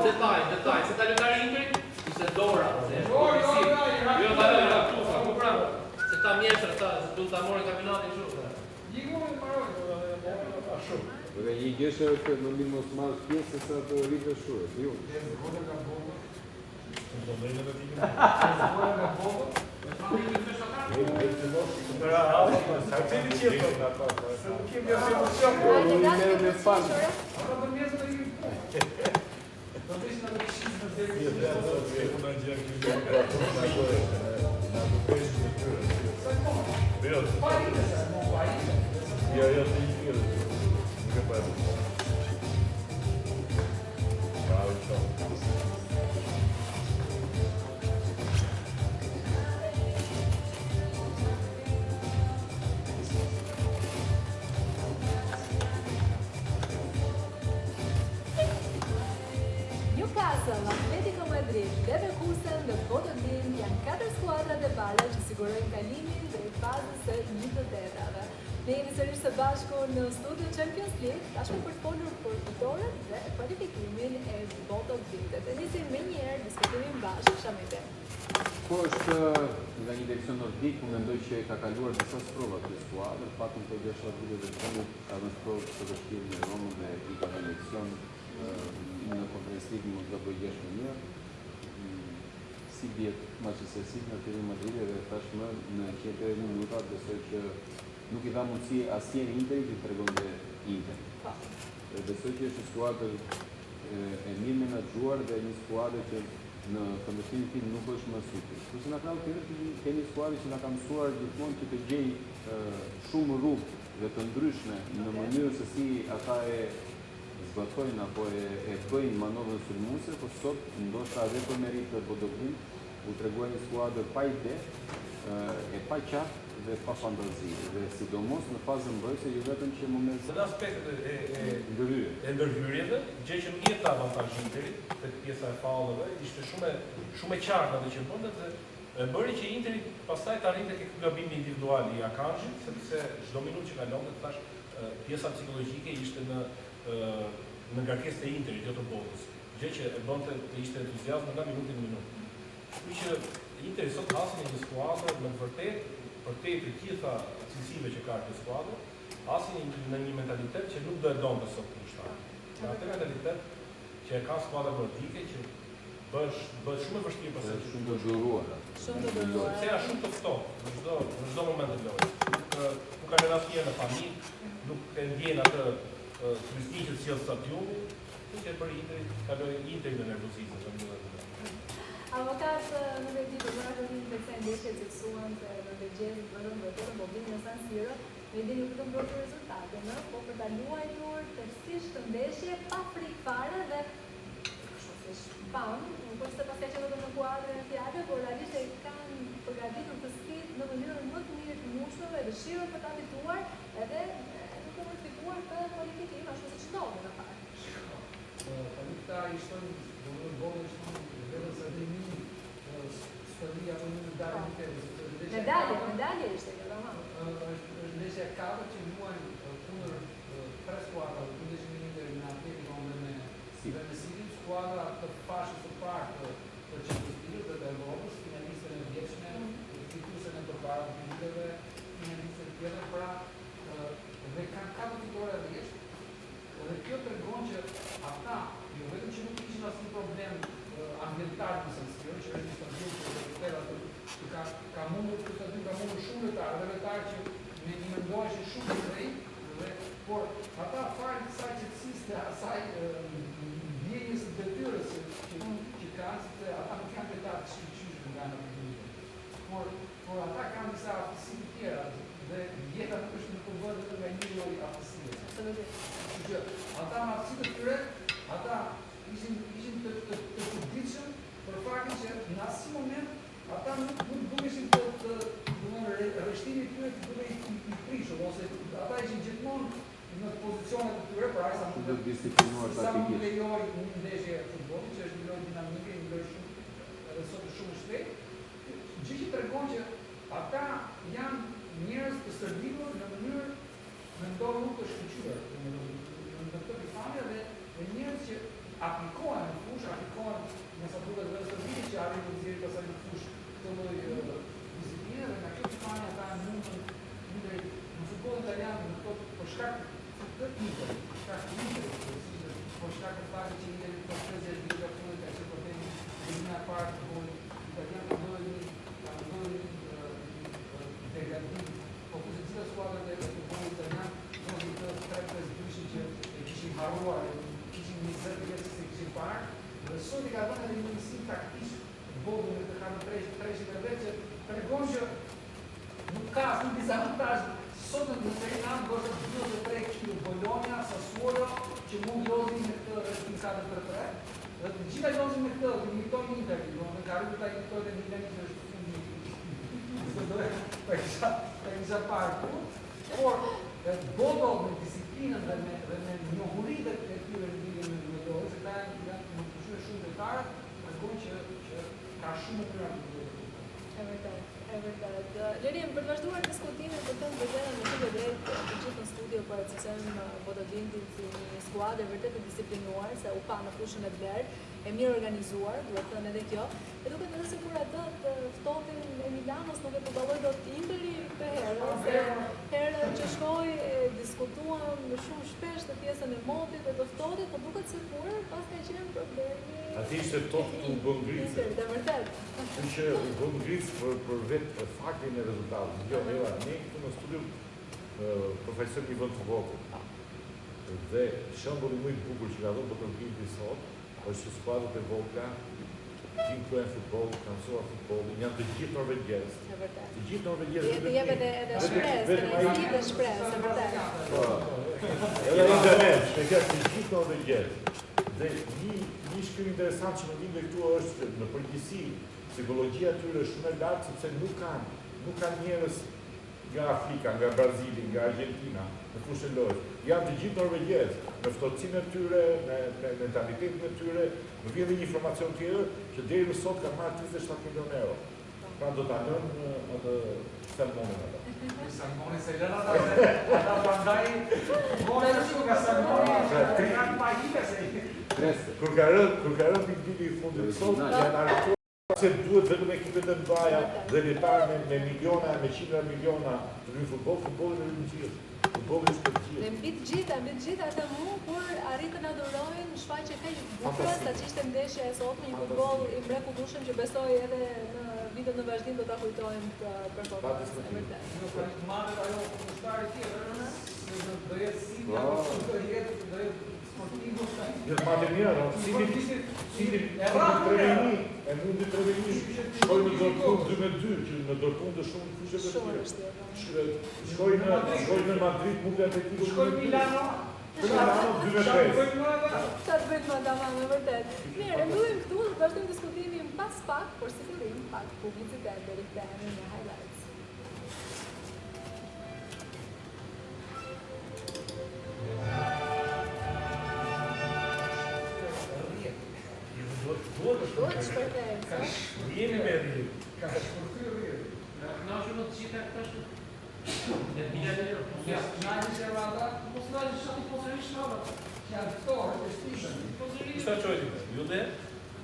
detaj, se talentari Interit ishte Dora. Se ta mjesër ta, se du ta morën kampionatin kështu. Dhe një gjeshë në një mos marrë pjesë sa të rritë shurë, ju. Newcastle, Atletico Madrid, Leverkusen dhe Bodoglin janë 4 skuadrat e para që sigurojnë kalimin drejt fazës së 1/8. Ne jemi sërish së bashku në studio Champions League, tashmë për të folur për fitoret dhe kualifikimin e Bodoglinit. Të nisim me njëherë diskutimin bashkë, Shamete. Po është nga një leksion nordik, ku mendoj që ka kaluar disa sprova këtë skuadër, patëm të gjeshtë atyre dhe të ka dhënë sprovë të vështirë në Romën dhe i ka dhënë leksion në Conference League mund të bëjë gjeshtë në mirë. Si bjetë Manchester City në Real Madrid dhe tashmë në 101 minuta besoj që nuk i dha mundësi asnjëri Interit që tregonte Inter. Besoj që është skuadër e mirë menaxhuar dhe një skuadër që në këndvështrimin tim nuk është më super. Kurse në krau tjetër kemi skuadër që na ka mësuar gjithmonë që të gjej shumë rrugë dhe të ndryshme në mënyrë se si ata e zbatojnë apo e bëjnë manovrën sulmuese, por sot ndoshta edhe për merit të Bodoglin u tregua një skuadër pa ide, e pa qartë dhe pa fantazi, dhe sidomos në fazën mbrojtëse jo vetëm që moment në aspektet e ndërhyrjeve, gjë që mirë ta avantazhi Interit, tek pjesa e faulleve, ishte shumë e qartë atë që bënte dhe bëri që Interi pastaj të arrinte tek gabimi individual i Akanshit, sepse çdo minutë që kalonte thash pjesa psikologjike ishte në ngarkesë të Interit, jo të botës. Gjë që e bënte të ishte entuziazëm nga minuti në minutë. Kështu që Interi sot hasin një skuadër me vërtet për te të gjitha cilësive që ka këtë skuadër, hasin në një mentalitet që nuk do e donte sot kundërshtar. Në atë mentalitet që e ka skuadra nordike që bëhet shumë e vështirë pas së shumë të zhurruar. Shumë të zhurruar. Se janë shumë të ftohtë në çdo moment të lojës. Nuk ka rënë asnjëherë në familje, nuk e ndjen atë turistike që sjell stadiumi, që për Interi në nervozizëm në Avokat në veti për mëra të një përse ndeshje të kësuan të në legjenë bërën vërtetën boblinë në San Siro, me dhe një këtë mbrojtë rezultate, po për ta luajtur tërësisht të ndeshje pa frikë fare dhe kështu se shpam, por se pas ka që vetëm në kuadrën e fjallë, por realisht e kanë përgatitur të skit në mënyrën më të mirë të mushmeve, dëshirën për ta fituar, edhe nuk për fituar të kualifikim, ashtu se që ndodhë në parë. Këta ishtë Stăria în medalje ishte kjo, tamam. Ndeshja e katërt që luajn kundër tre skuadra, kundër Interi në Atletico dhe me City, skuadra të fashës së parë të Champions League dhe të Evropës, finalistën e vjetshme, fituesen e përpara viteve, finalistën tjetër, pra dhe kanë 4 fitore rresht, dhe kjo tregon që ata jo vetëm që nuk kishin asnjë problem ambiental në San Siro, që është një stadium që ka mundur këtë stadium ka mundur shumë vetarë, dhe vetarë që një mendoheshin shumë të drejtë, por ata fare kësaj qetësisë dhe asaj ndjenjes së detyrës që kanë, sepse ata nuk janë vetarë të shkëlqyeshëm nga ana tjetër. Por ata kanë disa aftësi të tjera dhe jeta nuk është në përbërë vetëm nga një lloj aftësie. Kështu që ata me aftësitë të tyre, ata ishin të çuditshëm për faktin që në asnjë moment ata nuk duheshin të rreshtimi i tyre të duke i prishur, ose ata ishin gjithmonë në pozicionet të tyre, pra sa mund të lejoj një ndeshje futbolli, që është një lojë dinamike, një lojë shumë edhe sot shumë shpejt, gjë që tregon që ata janë njerëz të stërvitur në mënyrë mendoj nuk të shkëlqyer në këtë pifamje dhe njerëz që aplikohen në fushë imponohen me sa duket dhe Serbia që arrin të nxjerrë pasaj në fushë këtë lloj discipline dhe nga kjo pikpamje ata mundën në futbollin italian në këto për shkak të Interit, për shkak të Interit, për shkak të faktit që Interi për 30 vite ka punuar ka qenë problemi në parë të futbollit italian ka ndodhur degradim, po ku gjitha skuadrat e futbollit italian mund të 3-5 dyshin që e kishin harruar, kishin 20 vjet se kishin parë, dhe sot i ka dhënë edhe një mësim taktik bollën e të kanë treshin e vetë që tregon që nuk ka asnjë dizavantazh. Sot në Serie A gozë 23 kështu Bologna, Sassuolo që mund lodhin me këtë rrethin 4-3. Dhe të gjitha lodhin me këtë, limitojnë Interi, do ka arritur ta limitojë edhe Milani që është fundi. Për kisha parë ku, por bodo me disiplinën dhe me njohuritë e tyre në lidhje me dorë, se ta janë më të shumë detare, tregon që ka shumë të mirë. E vërtet. Lërim, për të vazhduar diskutimin për të mbështetjen në këtë drejt të gjithë në studio për cilësen Bodoglintit si një skuadër vërtet të disiplinuar, se u pa në fushën e vlerë, e mirë organizuar, duhet thënë edhe kjo. E duket edhe sikur atë të ftohtin e Milanos nuk e përballoi dot Interi këtë herë, se herën që shkoi diskutuam shumë shpesh të pjesën e motit dhe të ftohtit, por duket sikur pas ka qenë problemi. Ati ishte ftohtë u bën ngritse. Dhe vërtet. Që u bën ngritse për vetë faktin e rezultatit. Jo, Eva, ne këtu në studio profesor një vend të vogël. Dhe shembulli më i bukur që ka dhënë Bodoglinti sot është që skuadrat e vogla tim kryejnë futboll, kanë mësuar futbollin, janë të gjithë norvegjez. E vërtet. Të gjithë norvegjez. Të jepet edhe shpresë, edhe shpresë, e vërtet. Edhe internet, me këtë të gjithë norvegjez. Dhe një shkrim interesant që më vjen këtu është në përgjithësi psikologjia e tyre është shumë e lartë sepse nuk kanë njerëz nga Afrika, nga Brazili, nga Argentina, në fushën lojës. Janë të gjithë norvegjez, në ftohtsinë e tyre, me mentalitetin e tyre. Më vjen një informacion tjetër që deri më sot kanë marrë 37 milionë euro. Pra do ta lënë atë salmonin ata. Salmoni se lënë ata prandaj mori shumë nga salmoni, kanë pajita se Kur ka rënë pikë i fundit sot, janë arrestuar se duhet vetëm ekipet e mëdha dhe lojtarë me miliona, me qindra miliona të luajnë futboll, futbollin e luajnë gjithë. Futbolli është për gjithë. Dhe mbi të gjitha ata kur arritën na durojnë shfaqje kaq bukur, sa që ishte ndeshja e sotme, një futboll i mrekullueshëm që besoj edhe në vitet në vazhdim do ta kujtojmë këtë performancë. nuk ka marrë ajo kundërshtari tjetër, do jetë si do jetë sportivo. Jo ma të mirë, si e mundi të reveni, shkoj në Dortmund 2-2, që në Dortmund është shumë fushë për tjere. Shkoj në Madrid, mundi Atletico. Shkoj Milano, 2-3. Sa të bëjmë madama, me vërtet. Mirë, e mbyllim këtu, do të vazhdojmë diskutimin pas pak, por si fillim pak publicitet dhe rikthehemi në highlights. Duhet shpërthejmë, Jemi me rrit. ka shpërthyer rrit. Na shumë të gjitha këta shumë. Ne Milani Ja, nani se vada, mos na shoh të pozërish shkalla. janë ftohtë, të shpishën. Šta çojti? Jude?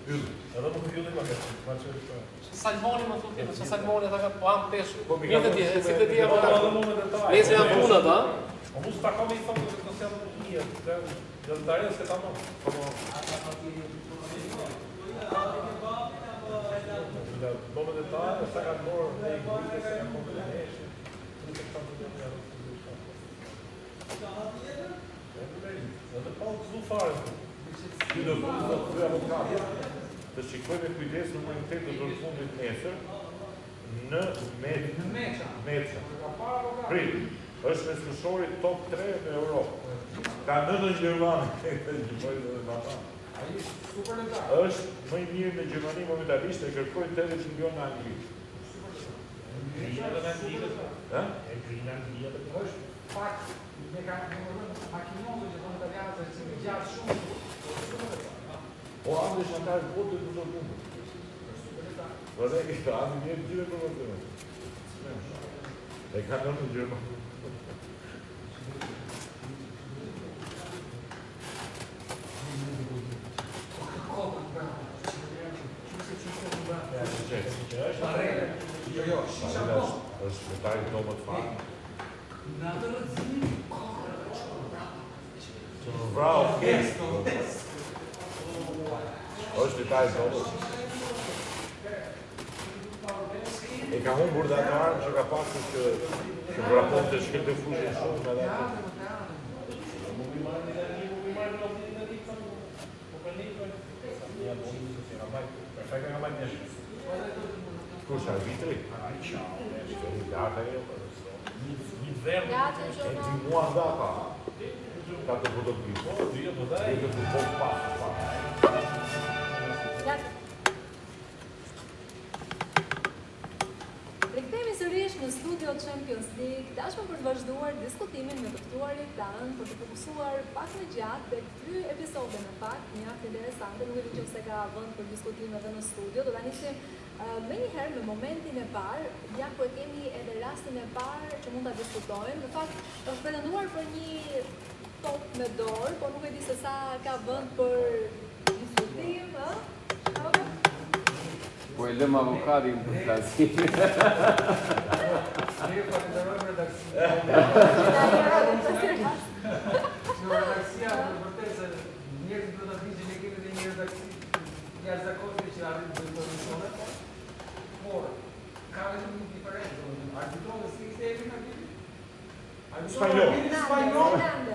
Jude. Edhe nuk jude më këtë. Ma çoj. Salmoni më thotë, se salmoni ata ka po am pesh. Po, mi Mirë ka ti, thonë si të dia Edhe valla. më në detaj. Nëse janë puna ata. Po mos ta kam i thonë se të sjell një. Do të darë se tamam. Do më detaj, sa ka morë në i gjithë se ka morë në neshë. Nuk e kam të dhe një Edhe pa të zlu fare. Ju do të thuj avokatë, të shikoj me kujdes në mënitet të Dortmundit nesër në Meça. Meça. Ka para avokat. Prit, është me skushori top 3 në Europë. Ka 9 Gjermani, Ai super lezat. është më i mirë në Gjermani momentalisht e kërkoj 80 milion në Angli. Grina dhe në ligës. Ha? E grina në ligës. Është pak me ka makinozo që thonë italianët se me gjatë shumë. O, Angli është antarë botë të Dortmundit. Super lezat. Vërre, Angli një gjithë për vërtëme. E ka 9 në Gjermani. Është lojtari domët fare. Në atë rëzimi, Bravo, është lojtari domët. E ka humbur dhe atë armë që ka pasur që vraponte shkelte fushën shumë edhe atë. Kush arbitri? Data jo, Një verë. Gati, e Gjono. ti mua data. Ka të fotografisë. Po, dy do daj. Dhe të po pas. Gati. Rikthehemi sërish në studio Champions League, tashmë për të vazhduar diskutimin me të ftuarit tanë, për të fokusuar pak më gjatë tek dy episode në fakt, mjaft interesante, nuk e di nëse ka vend për diskutim edhe në studio. Do ta nisim me njëherë me momentin e parë, ja ku e kemi edhe rastin e parë që mund ta diskutojmë. Në fakt, është pretenduar për një top me dorë, por nuk e di se sa ka vend për diskutim, ë? Po e lëm avokatin për flasim. ne falenderojmë redaksinë. Që redaksia në vërtet se njerëzit do ta dinë që ne kemi edhe një redaksi jashtëzakonse që arrin të bëjë komisione. Por ka edhe një diferencë, domethënë arbitroni si ishte emri në arbitrin? Spanjol. Spanjol,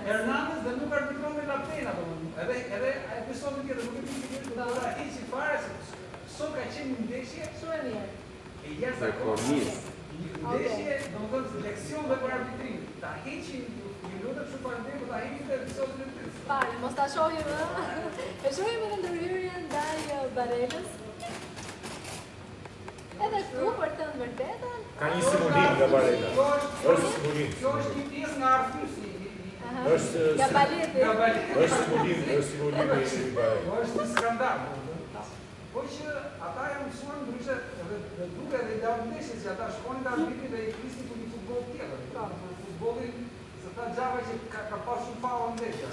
Hernandez dhe nuk arbitron me La Pena, domethënë. Edhe episodi tjetër nuk e di se do ta hiqi fare se sot ka qenë një ndeshje Shumë e mirë. e jashtëzakonshme. Një ndeshje, domethënë leksion dhe për arbitrin. Ta heqin minutët shumë para ndeshjes, ta heqin të episodin e dytë. Fale, mos ta shohim, ë? E shohim edhe ndërhyrjen ndaj Barelës. Edhe këtu për të vërtetën. Ka një simulim nga Barela. Është simulim. Kjo është një pjesë nga arfysi. Është Gabaleti. është simulim i Barela. Kjo është një skandal. Po që ata janë mësuar ndryshe dhe duke dhe idea ndeshje që ata shkonin të arbitrit dhe i kristin për një futbol tjetër. Për futbolin, se ta Gjava që ka pas shumë faulla ndeshja.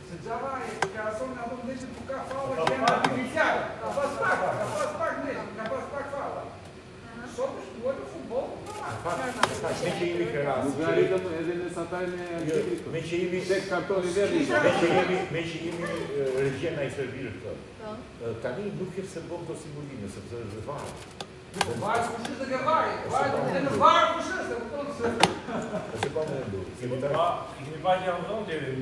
Se Gjava e krahason nga ato ndeshje ku ka faulla që janë artificiale. Ka pas pak ndeshje, ka pas pak faulla. Sot është duhet në futbol normal. Me që jemi këras. Nuk nga rritëm edhe në satajnë e arbitrit. Me që jemi Tek kartoni verdi. me që jemi regjena i servirë këtë. Po. Tani nuk e se bëm të simulime, sepse është dhe varë. Varë kush është dhe vari. Varë në varë kush është, kupton se Se pa më ndu. I kemi pa që janë dhënë deri.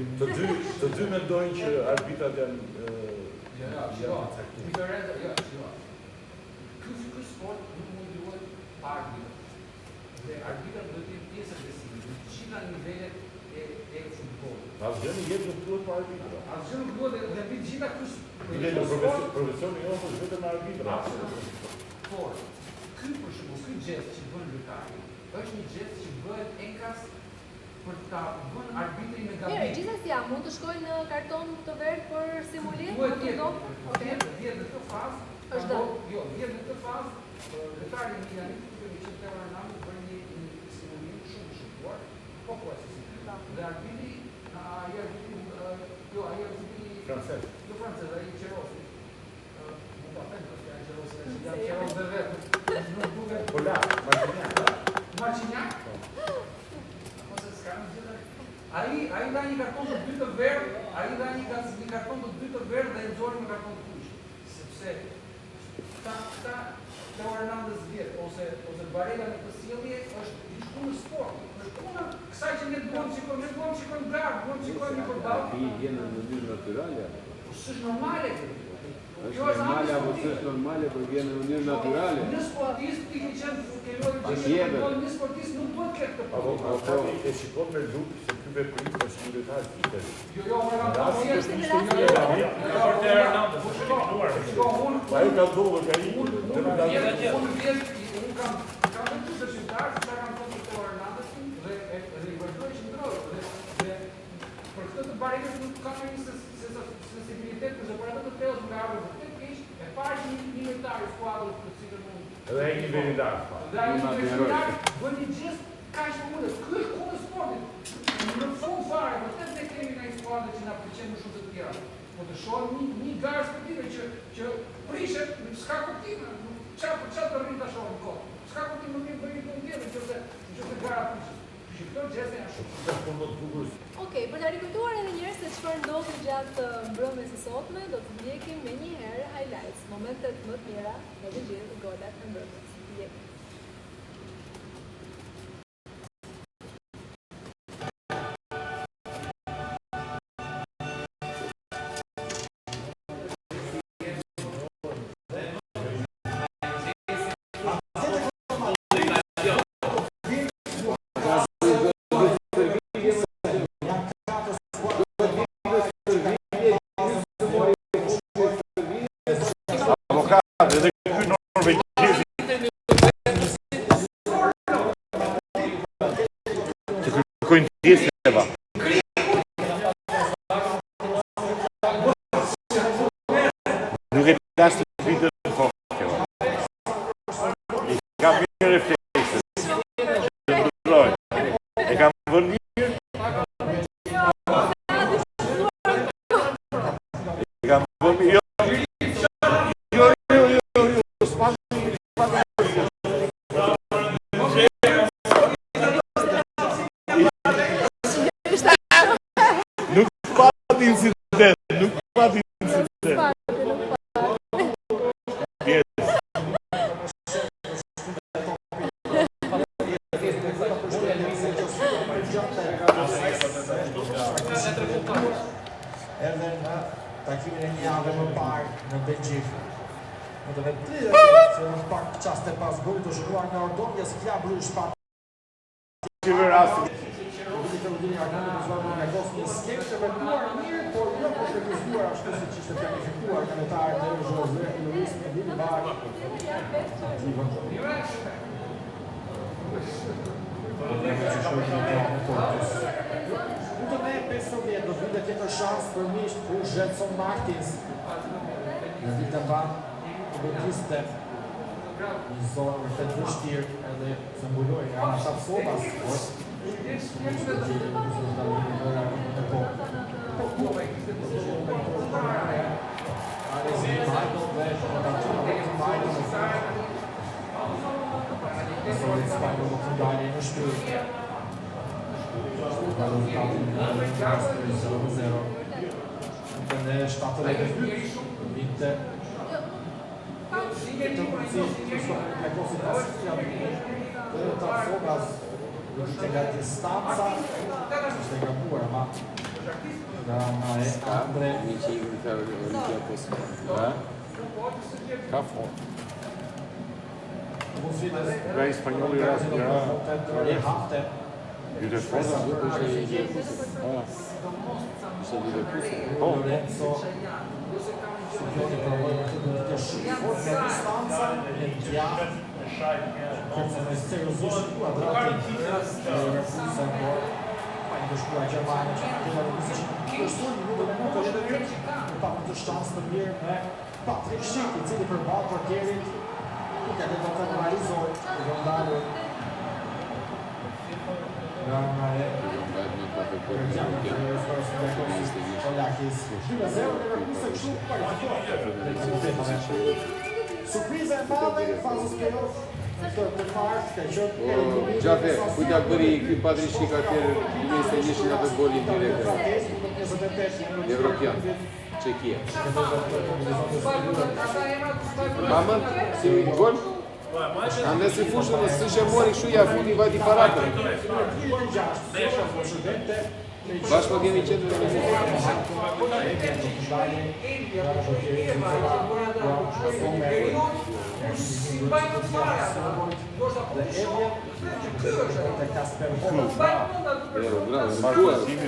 Të dy mendojnë që arbitrat janë Diferenca, ky sport nuk mund të luhet pa arbitër. Dhe arbitrat do të jenë pjesë e besimit në të gjitha nivelet e futbollit. asgjë në jetë nuk duhet pa arbitra. Asgjë nuk duhet dhe mbi të gjitha ky Ide në profesioni jonë është vetëm arbitra. Por, ky për shembull, ky gest që bën lojtari, është një gest që bëhet enkas për ta bën arbitrin me Mirë, gabim. gjithsesi ja, mund të shkojnë në karton të verdh për simulim, Duhet për të tjetë, ndotur. Okej. vjetë në këtë fazë, Është dhënë. jo, vjetë në këtë fazë, lojtari Milanit, duke që të Hernandez bën një simulim shumë të shkuar, po si dhe arbitri, ai arbitri Francez. jo francez, ai Qerosi. Nuk ta them se ai Qerosi, janë Qeros dhe vetë. Nuk duket Polak, Martinjak. Marcinjak? Ose s'ka në gjithë. Ai dha një karton të dytë të verdh, ai dha një karton të dytë të verdh dhe e nxori me karton të kuq. Sepse Teo Hernandez vjet ose Barela në këtë sjellje është diçka në sport. Është puna kësaj që ne duam shikojmë, ne duam shikojmë gradë, duam shikojmë për ballë. Ti vjen në mënyrë natyrale. Po s'është normale kjo. Është normale apo s'është normale, por vjen në mënyrë natyrale. Një sportist ti ke qenë ke luajtur Është basket, tjetër. por një sportist nuk duhet të ketë këtë Apo problem. e shikon me luk se ky veprim është një lojtar tjetër. Jo, më kanë Rasti thënë është një jo, rast jo, tjetër. jo, Për të Hernandez, është Shiko, filluar. unë Ai ka dhënë ka i unë dhe më dalë. kam vetë të shqiptar, që kanë thënë të Hernandezin dhe i vazhdoi që ndrojë dhe për këtë të Barelës nuk ka një sensibilitet për për atë të Teos nga ardhur të keq, e parë që një lojtar i skuadrës të cilën unë Edhe ai një veritar. dhe ai një lojtar bën një gjest kaq të mundet. Ky është kundër sportit. Në fund fare, vërtet ne kemi një skuadër që na pëlqen më shumë se të tjerat. Po të shohim një garë sportive që prishet, s'ka kuptim. Çfarë të rrim ta shohim kot. nuk e bëri punë tjetër, nëse gara fiqe. Që këto gjeste janë shumë. Okej, për ta rikujtuar edhe një herë se çfarë ndodhi gjatë mbrëmjes së sotme, do të ndjekim me një herë highlights, momentet më të mira në të gjithë golat e mbrëmjes. Ndjekim. Nuk e dashtë të vitë në kokë. I kam mirë reflekse. Që ndërloj. E kam vërë mirë. E kam vërë mirë. Jo. Nuk pat incident. Edhe në takimin e një javë më parë në Belgjik. Në të vetë që në pak qaste pas gojë të shëruar nga Ordonja si Kja Brush pak. Që vë rasti. Në viti të vëdini Ardoni të zvarë nga gosë një skemë që vetuar mirë, por jo për të këzuar ashtu si që ishte planifikuar nga letarët e Jose e Luis me Dini Barë. Në 15 do vite tjetër shansë për misht për Jetson Martins. Në vite mbanë të bëtiste një zonë në fetë vështirë edhe se mbuloj nga në shatë sotas. Në 7-2, vinte të përci me kosit pasitja dhe të sogas ishte nga distanca ishte nga buar, ma nga e Andre Ka fort. Nga i spanjoli rast nga hafte Jute forza? Lorenzo Sicchioni provò të shifot me distanca e gjatë kërse në seriosisht kuadratin e refusa në pa një shkua Gjermane që në këta rëmësë që kërstu një minutë në pa më të shtansë të mirë me Patrick Schick, i cili për balë portierit nuk e të të realizoj të vëndarë nga e Surpriza e madhe në fazës playoff për partë ka qënë Gjafe, kujta bëri ky Patrik Schick atëherë 2021 atë golin direkt Evropian, Çekia. Mamën, si gol? Andë si fushën në së që mori kështu ja fundi vajti paratër. Bashkë më kemi qenë në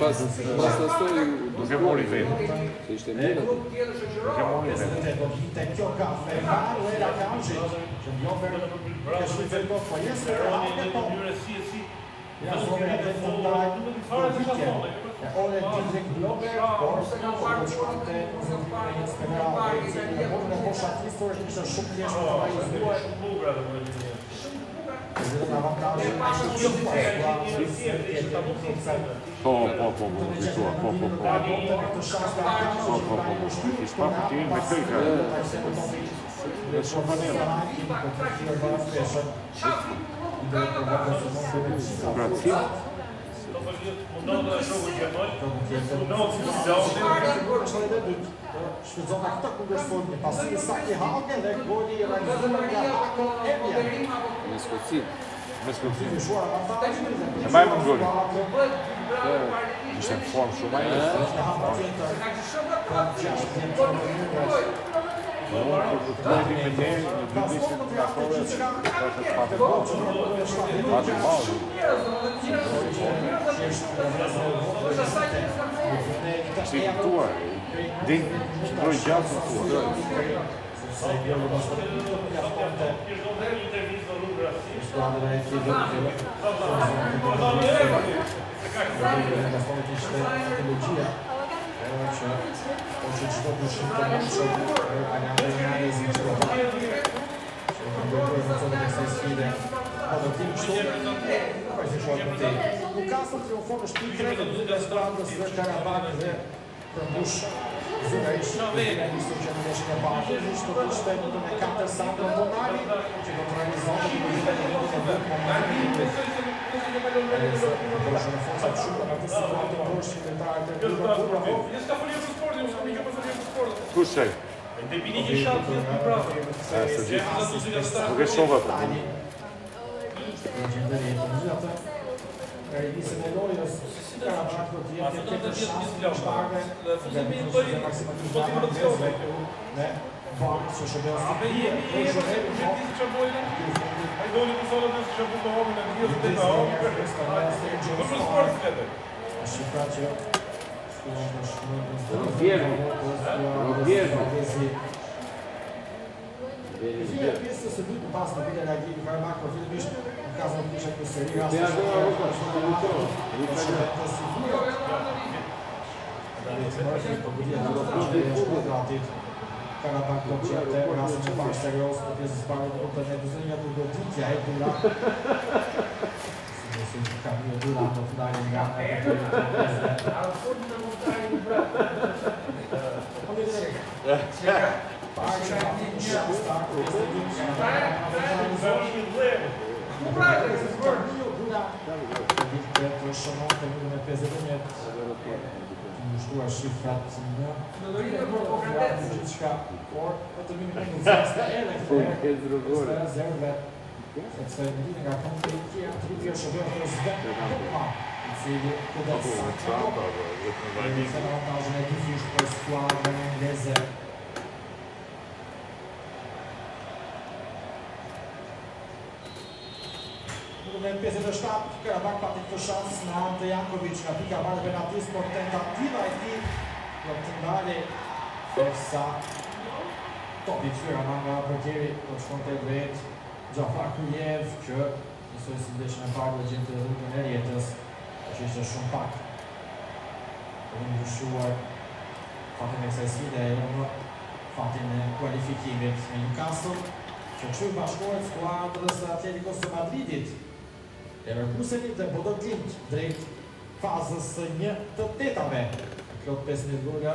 pas të stoj Nuk e mori vetë. Se ishte mirë. Nuk e mori vetë. Ja, zonë e të fundaj për vikend. Ore Didrik Blober, por se në parë shkante në spederale, se në mundë në posha tistor është ishte shumë tjeshtë të realizuar. Dhe në avantajë në shumë Po, ishtë pa për ti me të i ka. Dhe shumë manera. Shfrytëzon këtë kundërshtorje, pasi Saki Hagen dhe goli i realizuar nga Hako Emja. Me Skocin. Me Skocin. Fishuar avantazhin. E majmë në goli. Ishte në formë shumë ai. Newcastle triumfon në shtëpi 3-2 nga Strandës dhe Karabakh dhe përmbush zyrtarisht finalistën që në ndeshjen e parë ishte në 4 Sandro Tonali që do të realizonte në Kushaj. Depini një shatë të bravo. Nuk e shova të. Realisën e lojës, Karabakh do të jetë tjetër shansë në shtarve dhe të maksimalizarë në vezve me Bakë që shërbeu si pije, e shërbeu Ai doli të sonë të shërbeu të homën e gjithë të të homën. Në për sport këtë. shifra që shkuon në pjesës së dytë pas në vitën e Agimit Karabakh, por fillimisht në kazën të kishe kusëri Karabakh do që atë rrasë që bashkë serios të pjesës parë të të në duzënja të goditja e të nga si në kamio dura në të dalin nga në të të shtuar shifrat në gjithçka, por të minimum në zeste edhe këtë rezerve, sepse në ditë nga këmë të rikje, janë të rikje shërbeu të zvetë këma, i cili këtë sakë, në avantajën e dyfish për skuadrën angleze. Në 57, Karabakh pati këtë shansë në anë të Jankovic nga pika varë penaltis, por tentativa e tij do të ndale derisa topi fyra nga portieri do të shkonte drejt Xhafar Kujev që njësoj si ndeshjen e parë do gjente rrugën e rjetës, që ishte shumë pak. Për një ndryshuar fatin e kësaj sfide e në fatin e kualifikimit me Newcastle, që kështu bashkohet skuadrës së Atleticos së Madridit. Leverkusenit dhe Bodo Glimt drejt fazës së 1/8. Plot 15 gola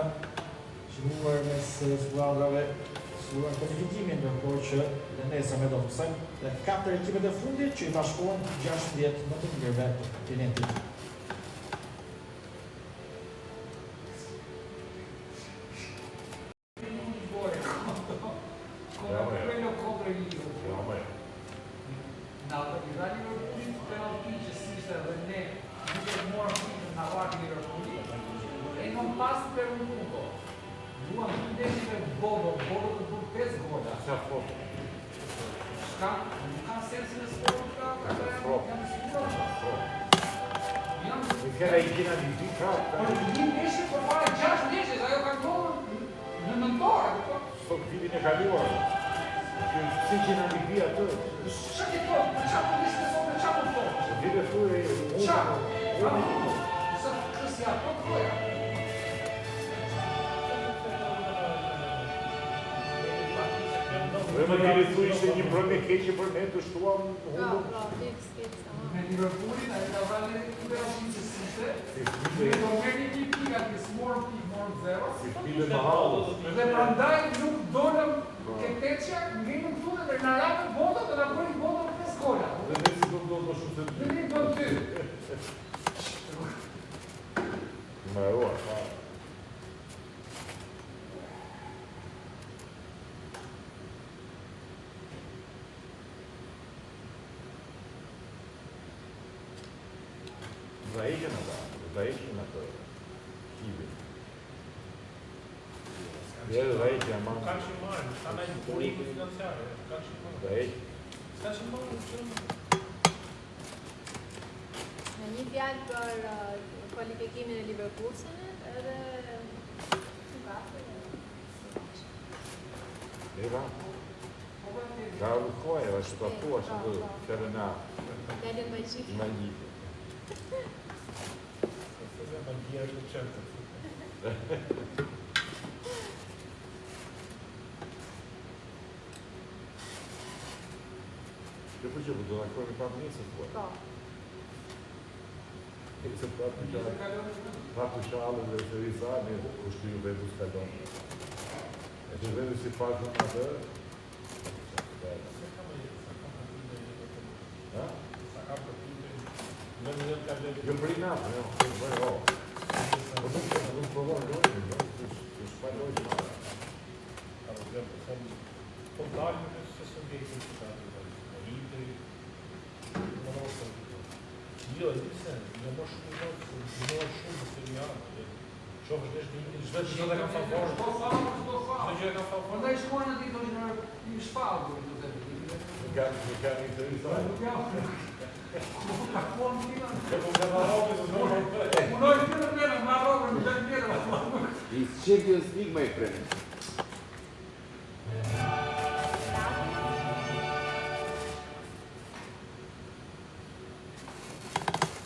shënuar mes skuadrave në kualifikimin, ndërkohë që dhe nesër me do të pësëm dhe 4 ekipet e fundit që i bashkohen 16 më të mirëve të kontinentit. Kera i kina një dy prapë. Një ndeshje për para 6 ndeshjes, ajo ka ndodhur në nëntor. Sot vitin e kaluar. Që si kina një dy atë. Shë ke to, për qatë ndeshje sot me qatë to? Vite thurë e... Qatë? Nësa kësja to të toja. Dhe më tiri thu ishte një brëmë keqe për ne të shtuam hullum. Me Liverpoolin, a e ka vale të belëshin që siste, dhe do merë një pika kësë morën 0, dhe prandaj nuk dolëm ke teqja Numeruar, fare. Zajeđena da, zajeđena to je. Kibi. Vjerë zajeđena Ka mamë. që marrë, ka në një kuriku financiare, ka që marrë. Zajeđena. Ka që marrë, që Në një fjalë për kualifikimin e Leverkusenit edhe Eva. Ga u koje, va što tu, što tu, kada na fjalën magjike. manjite. se magia është në qëmë. Që për që për do në kërë prapë njësë të Po. Se prapë shalë dhe se rizani, kushtu ju vedu s'kallon. E që vedu si pashën atë, ha? Jo për i napë, jo, për o. Po nuk provoj dojnë, jo, të shpajloj që marë. Po dalë në se së ngejtë në qëtatë, në Interi, në Rosën. Jo, e dipse, në më shumë në shumë të serianë. Shohë është në Interi, gjithë dhe kam favorë. Gjithë gjë e kam favorë. Onda shkojnë në ditë në një shpallë, do të të Nga një të rizani. Punoj të në ma robër, në të njërë. Iz Champions League më e premi.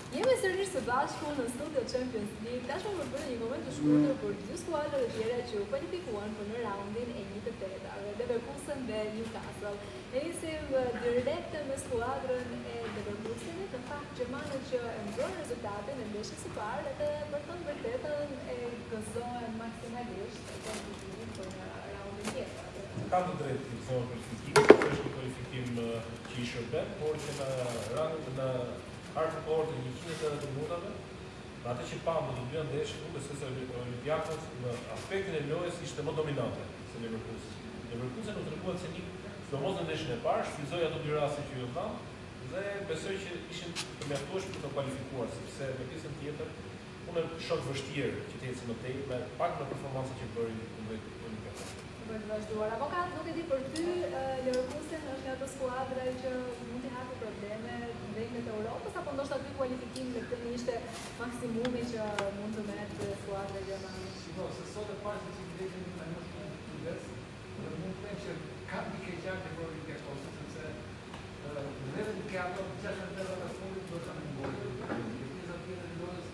Jemi sërish së bashku në studio Champions League. Tashmë më bërë një koment të shkurtër për dy skuadrat e tjera që u kualifikuan për në raundin e 1/8-ave, Leverkusen dhe Newcastle. Ne nisim direkt me skuadrën e Leverkusenit, në fakt gjermanët që e mbron rezultatin e ndeshjes së parë dhe për të thënë vërtetën e gëzohen maksimalisht e kualifikimin për në raundin tjetër. Ka të drejtë të gëzohen kualifikim, është një kualifikim që i shërben, por që në hartë të 180 minutave, në atë që pamë të dy ndeshje, duke se Olympiakos në aspektin e lojës ishte më dominante se Leverkusen. Leverkusen u treguat se një, sidomos në ndeshjen e parë, shfryzoi ato dy raste që ju tham, dhe besoj që ishin të mjaftueshëm për të kualifikuar, sepse në pjesën tjetër unë shoh vështirë që të ecë më tej me pak në performancën që bëri kundrejt Olympiakos. Për të vazhduar. Avokat, nuk e di për ty, Leverkusen është nga ato skuadra që mund të hapë probleme në vendin e Europës, apo ndoshta ky kualifikim në këtë ishte maksimumi që mund të merrte skuadra gjermane? Shiko, se sot e pashtë që ndeshjen në një shumë të vesë, dhe mund të them që ka një keqar të bërë një kosë, sepse dhe ke ato 60 të fundit do të në mbojë. Pjesa tjetër e lojës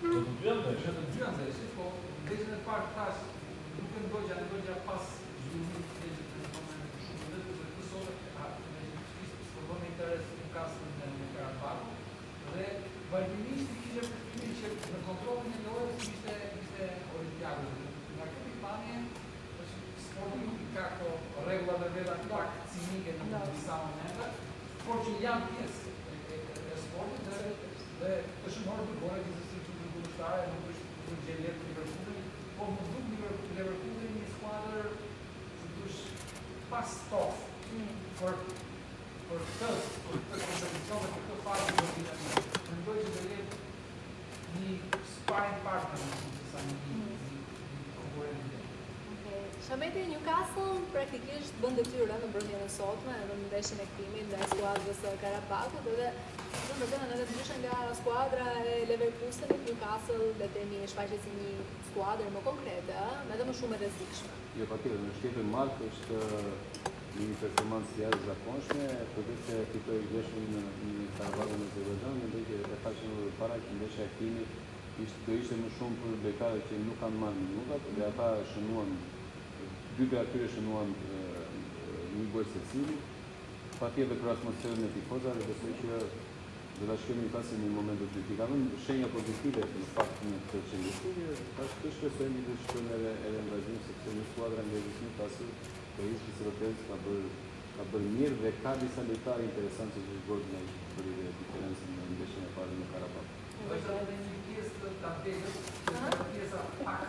Do të dy ndeshje. në dy ndeshje, po ndeshjen e parë thash, nuk e ndogja pas zhvillimit të ndeshjes në momentin shumë të vetë, dhe sot sfordon interes në kasën në Karabakh dhe vazhdimisht kishte përfitimin që në kontrollin e lojës ishte Olympiakos. Nga kjo pikpamje, sporti nuk i ka këto rregullat e veta pak cinike në disa momente, por që janë pjesë e sportit dhe të shumërë të bore që si që të gudushtare, nuk është të gjeljet të Liverpoolit, po më duk Liverpoolit një skuadër që dush pas stof për këtë kompeticion dhe për këtë fazë të dinamikë. Mendoj që do jetë një sparring partner në sa një konkurrent. Shameti Newcastle praktikisht bën detyrë në mbrëmjen e sotme edhe në ndeshjen e kthimit ndaj skuadrës së Karabakut dhe do të thënë edhe ndryshe nga skuadra e Leverkusenit, Newcastle le të themi shfaqet si një skuadër më konkrete, edhe më shumë e rrezikshme. Jo, patjetër, në shtetin Malk është një performancë jashtëzakonshme, përveç se fitoi ndeshjen në Karabakun e Azerbajxhanit, mendoj që e faqen më para që ndeshja e kthimit do ishte më shumë për bekarët që nuk kanë marrë minutat dhe ata shënuan, dy prej atyre shënuan një gol secili. Patjetër për atmosferën e tifozave, besoj që do ta shkojmë pas në një moment të kritik. Ka vënë shenja pozitive në fakt në këtë çelësi, tash të shpresojmë të shkojmë edhe në vazhdim sepse një skuadra nga Newcastle po ishte si vërtet ka bërë mirë dhe ka disa lojtarë interesantë që zgjodhin për diferencën në ndeshjen e parë në Karabakh. është edhe një pjesë të tabelës, që është pjesa pak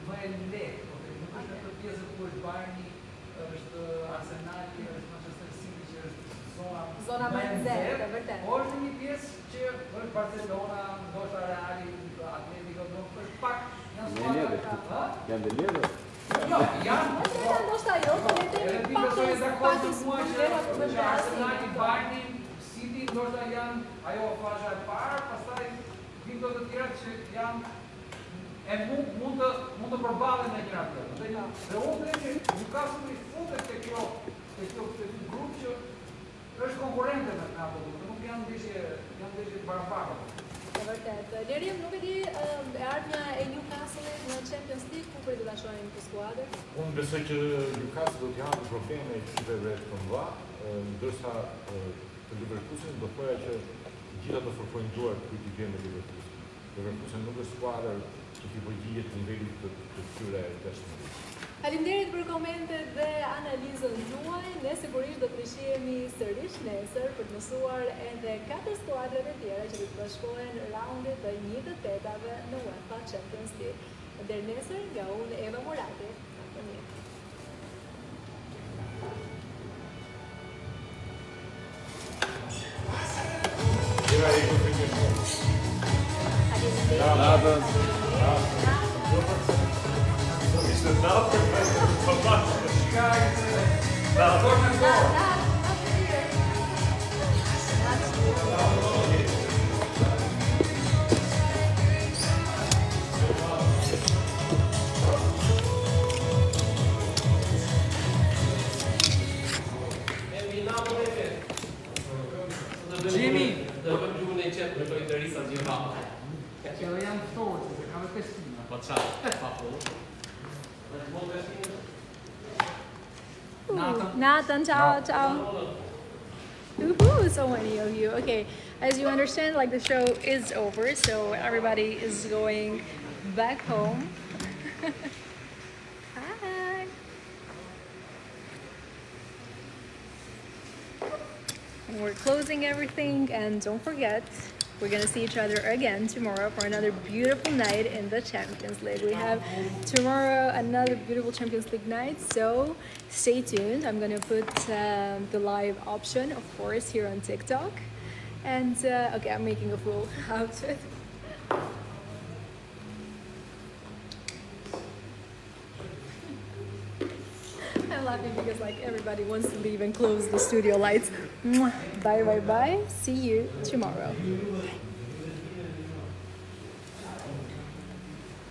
më e lehtë, nuk është ato pjesë ku është Bayerni, është Arsenali, është Manchester City, që është zona më e nxehtë, vërtet. Po është një pjesë që është Barcelona, ndoshta Reali, Atletico, është pak Janë dhe lirë? jo, janë. Më ndoshta jo, po ne kemi pak që Arsenali, Bayerni, City, ndoshta janë ajo fasha e parë, pastaj vinë do të tjera që janë e mund të përballen me njëra tjetrën. Dhe unë them që Newcastle futet te kjo grup që është konkurrente me Napoli, nuk janë ndeshje barabarta. Vërtet. Lerim, nuk e di e ardhmja e Newcastle-it në Champions League, ku për të ta shohim këtë skuadër? Unë besoj që Newcastle do të janë probleme ekipeve të mëdha, ndërsa të Leverkusen do thoya që gjitha do forcojnë duar për t'i vjen me Leverkusen. Leverkusen nuk është skuadër që t'i përgjigjet të nivelit të këtyre tashmë. Faleminderit për komentet dhe analizën tuaj. Ne sigurisht do të rishihemi sërish nesër për të mësuar edhe 4 skuadrat e tjera që do të bashkohen raundit të 1/8 në UEFA Champions League. Deri nesër, nga unë Eva Morati. Jimmy, do të bëjmë një çep për interesa gjitha. që janë ftohtë, se kanë festina. Po çfarë? Pa po. Nathan, ciao, ciao. Woohoo, so many of you. Okay, as you understand, like the show is over, so everybody is going back home. Hi. And we're closing everything, and don't forget, we're gonna see each other again tomorrow for another beautiful night in the Champions League. We have tomorrow another beautiful Champions League night, so stay tuned. I'm gonna put the live option, of course, here on TikTok. And okay, I'm making a fool out of it. I'm laughing because like everybody wants to leave and close the studio lights. Mwah. Bye, bye, bye. See you tomorrow. Bye.